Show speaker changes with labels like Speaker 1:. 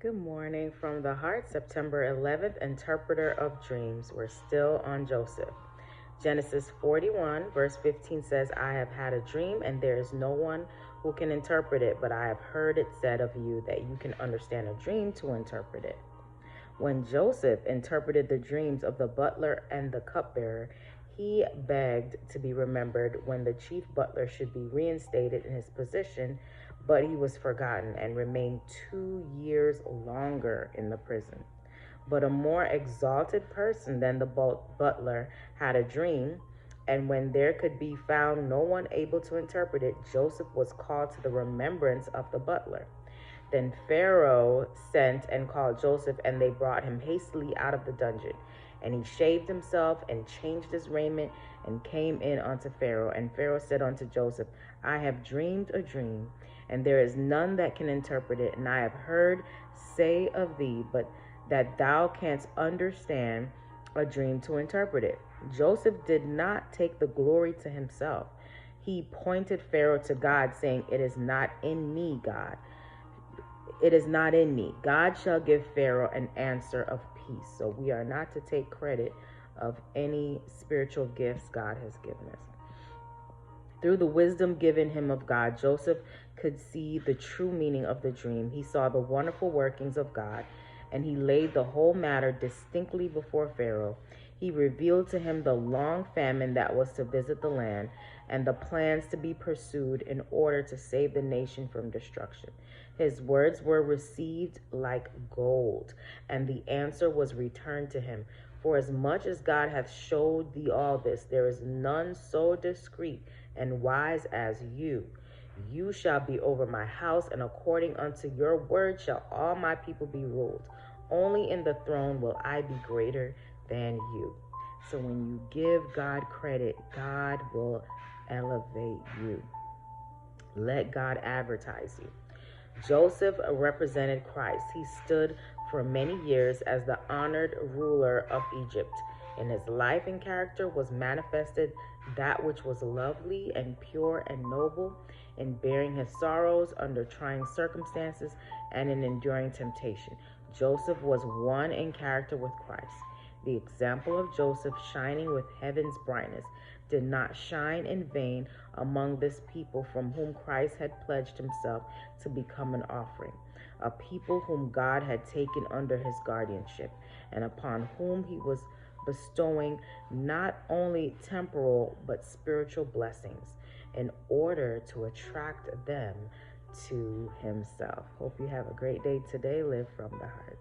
Speaker 1: Good morning from the heart, September 11th, interpreter of dreams. We're still on Joseph. Genesis 41, verse 15 says, I have had a dream, and there is no one who can interpret it, but I have heard it said of you that you can understand a dream to interpret it. When Joseph interpreted the dreams of the butler and the cupbearer, he begged to be remembered when the chief butler should be reinstated in his position, but he was forgotten and remained 2 years longer in the prison. But a more exalted person than the butler had a dream, and when there could be found no one able to interpret it, Joseph was called to the remembrance of the butler. Then Pharaoh sent and called Joseph, and they brought him hastily out of the dungeon. And he shaved himself and changed his raiment and came in unto Pharaoh. And Pharaoh said unto Joseph, I have dreamed a dream, and there is none that can interpret it. And I have heard say of thee, but that thou canst understand a dream to interpret it. Joseph did not take the glory to himself. He pointed Pharaoh to God, saying, It is not in me, God. It is not in me. God shall give Pharaoh an answer of peace. So we are not to take credit of any spiritual gifts God has given us. Through the wisdom given him of God, Joseph could see the true meaning of the dream. He saw the wonderful workings of God, and he laid the whole matter distinctly before Pharaoh. He revealed to him the long famine that was to visit the land and the plans to be pursued in order to save the nation from destruction. His words were received like gold, and the answer was returned to him. For as much as God hath showed thee all this, there is none so discreet and wise as you. You shall be over my house, and according unto your word shall all my people be ruled. Only in the throne will I be greater than you. So when you give God credit, God will elevate you. Let God advertise you. Joseph represented Christ. He stood for many years as the honored ruler of Egypt. In his life and character was manifested that which was lovely and pure and noble, in bearing his sorrows under trying circumstances and in enduring temptation. Joseph was one in character with Christ. The example of Joseph shining with heaven's brightness did not shine in vain among this people from whom Christ had pledged himself to become an offering, a people whom God had taken under his guardianship, and upon whom he was bestowing not only temporal but spiritual blessings in order to attract them to himself. Hope you have a great day today. Live from the heart.